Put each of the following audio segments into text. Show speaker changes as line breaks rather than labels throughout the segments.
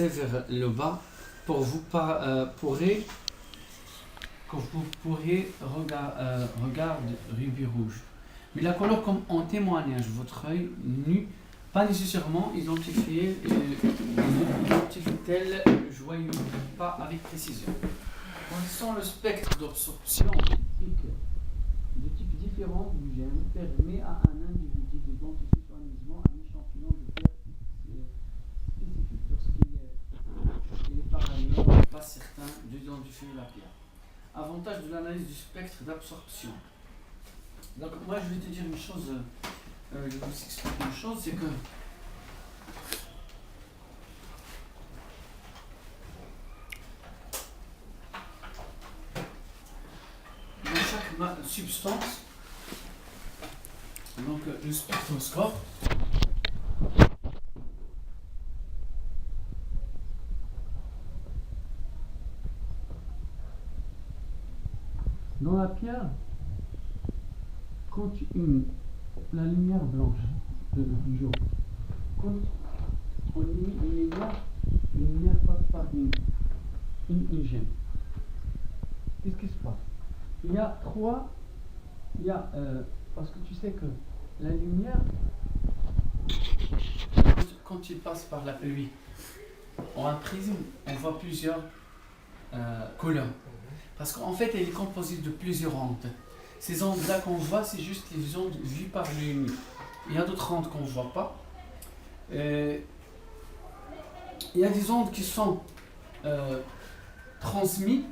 vers le bas pour vous pourrez regarder rubis rouge. Mais la couleur comme en témoignage, votre œil nu, pas nécessairement identifié tel joyeux, pas avec précision. Connaissant le spectre d'absorption de types différents du gène permet à un individu d'identifier soigneusement un échantillon de pierre spécifique lorsqu'il est par ailleurs pas certain d'identifier la pierre. Avantage de l'analyse du spectre d'absorption. Donc moi je vais te dire une chose, je vais vous expliquer une chose, c'est que dans chaque substance, donc le spectroscope, dans la pierre, quand la lumière blanche du jour, quand on émet une lumière passe par une gemme. Qu'est-ce qui se passe? Parce que tu sais que la lumière, quand il passe par la pluie, en un prisme, on voit plusieurs couleurs. Parce qu'en fait, elle est composée de plusieurs ondes. Ces ondes-là qu'on voit, c'est juste les ondes vues par l'œil. Il y a d'autres ondes qu'on ne voit pas. Il y a des ondes qui sont transmises,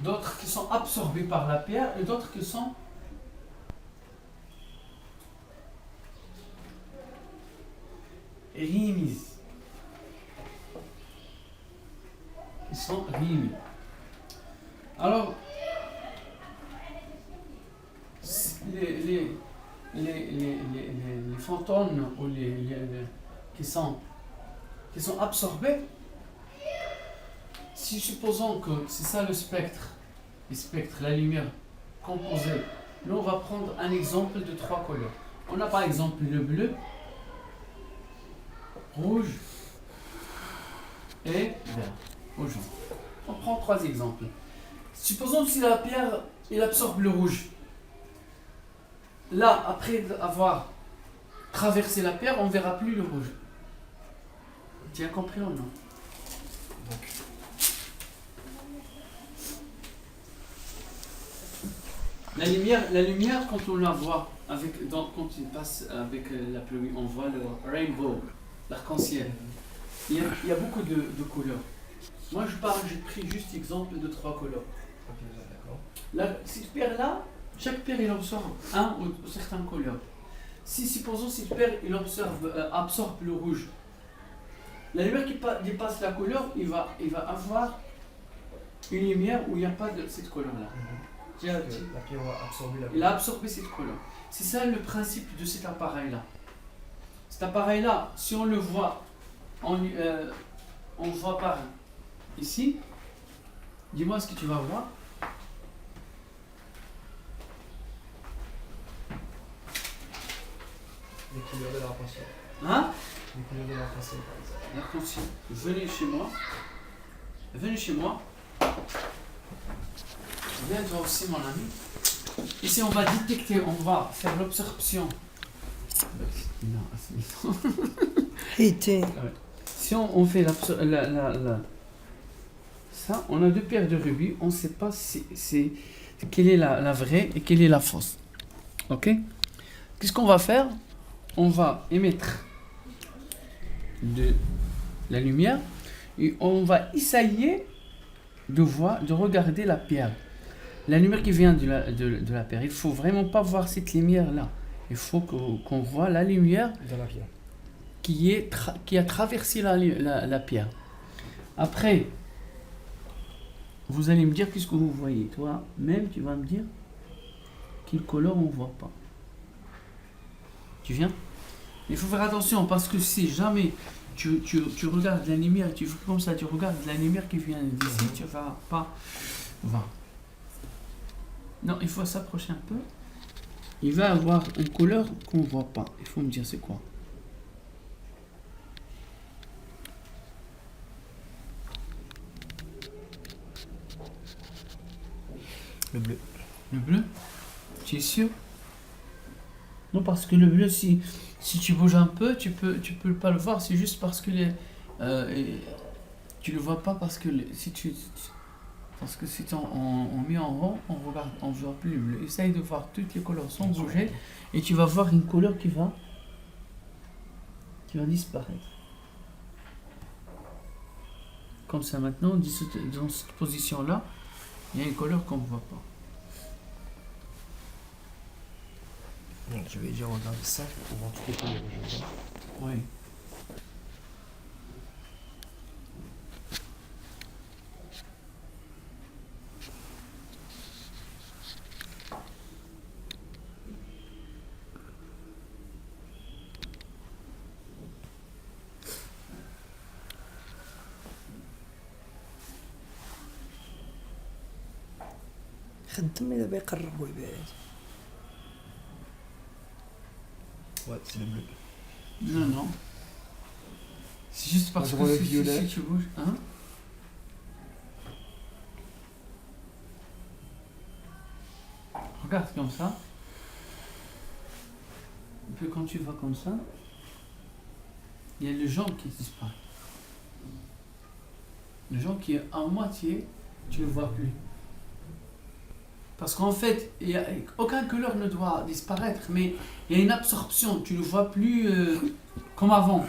d'autres qui sont absorbées par la pierre et d'autres qui sont réémises. Alors, les photons ou qui sont absorbés, si supposons que c'est ça le spectre, la lumière composée, nous on va prendre un exemple de 3 couleurs. On a par exemple le bleu, rouge et vert. On prend 3 exemples. Supposons que si la pierre il absorbe le rouge, là après avoir traversé la pierre, on ne verra plus le rouge. Tu as compris ou non? La lumière, quand on la voit, quand il passe avec la pluie, on voit le rainbow, l'arc-en-ciel. Il y a beaucoup de couleurs. Moi j'ai pris juste l'exemple de 3 couleurs. Cette pierre-là, chaque pierre il absorbe un ou certaines couleurs. Si supposons cette pierre il absorbe le rouge, la lumière qui dépasse la couleur, il va avoir une lumière où il n'y a pas de cette couleur-là.
La pierre va absorber la couleur.
Il a absorbé cette couleur. C'est ça le principe de cet appareil-là. Cet appareil-là, si on le voit, on voit par ici. Dis-moi ce que tu vas voir.
Les couleurs de l'arc-en-ciel.
Hein?
Les couleurs de l'arc-en-ciel, par exemple.
L'arc-en-ciel. Venez chez moi. Viens toi aussi mon ami. Ici on va détecter, on va faire l'absorption. Si on fait ça, on a 2 paires de rubis, on ne sait pas quelle est la vraie et quelle est la fausse. Ok? Qu'est-ce qu'on va faire? On va émettre de la lumière et on va essayer de regarder la pierre. La lumière qui vient de la pierre, il ne faut vraiment pas voir cette lumière-là. Il faut qu'on voit la lumière
dans la pierre
qui a traversé la pierre. Après, vous allez me dire qu'est-ce que vous voyez. Toi-même, tu vas me dire quelle couleur on ne voit pas. Tu viens? Il faut faire attention parce que si jamais tu regardes la lumière, tu fais comme ça, tu regardes la lumière qui vient d'ici, tu ne vas pas voir. Non, il faut s'approcher un peu. Il va avoir une couleur qu'on ne voit pas. Il faut me dire c'est quoi.
Le bleu.
Le bleu? Tu es sûr? Non, parce que le bleu, si tu bouges un peu, tu peux pas le voir. C'est juste parce que tu le vois pas parce que parce que si on met en rond, on voit plus le bleu. Essaye de voir toutes les couleurs sans bouger et tu vas voir une couleur qui va disparaître. Comme ça maintenant, dans cette position-là, il y a une couleur qu'on ne voit pas.
Donc, je vais déjà regarder ça pour voir toutes les couleurs que je vois.
Oui.
خدم دابا يقرب ويبعد.
Ouais, c'est le bleu.
Non. C'est juste parce
Je
que
vois le
si
violet.
tu bouges. Hein? Regarde comme ça. Et puis quand tu vas comme ça, il y a le jaune qui disparaît. Le jaune qui est à moitié, tu ne le vois plus. Parce qu'en fait, aucune couleur ne doit disparaître, mais il y a une absorption. Tu ne le vois plus comme avant.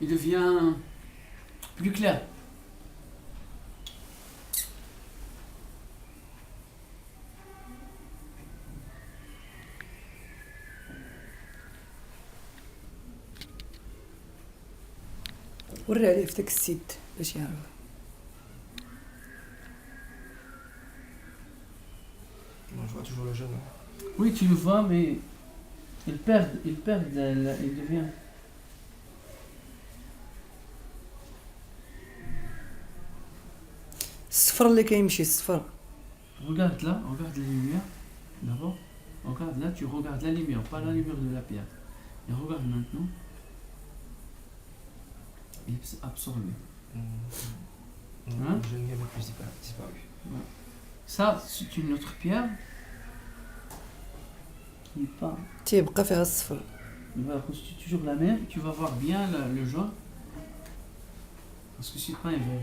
Il devient plus clair.
وري عليه في داك السيد باش يعرف.
Moi, je vois toujours le jaune.
Oui, tu le vois, mais il devient.
الصفر اللي كيمشي الصفر.
Regarde là, regarde la lumière. D'abord, regarde là, tu regardes la lumière, pas la lumière de la pierre. Et regarde maintenant. Il est absorbé. Hein?
Le jaune avait plus disparu.
Ça, c'est une autre pierre qui n'est pas.
تيبقى فيها الصفر.
Il va constituer toujours la même. Tu vas voir bien le jaune. Parce que c'est pas un verre.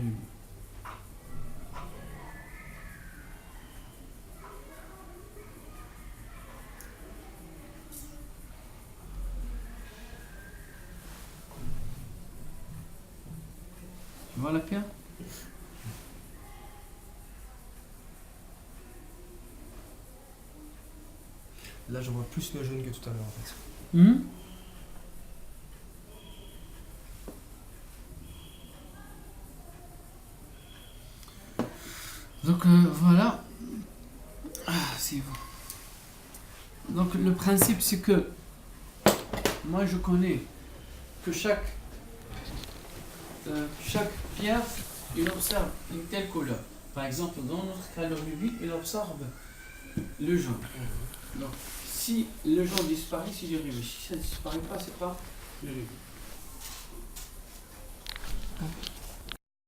Tu vois la pierre?
Là, je vois plus le jaune que tout à l'heure en fait.
Donc voilà. Ah, c'est bon. Donc le principe c'est que moi je connais que chaque pierre il observe une telle couleur. Par exemple dans notre cas le rubis il observe le jaune. Donc si le jaune disparaît c'est du rubis. Si ça ne disparaît pas c'est pas le rubis.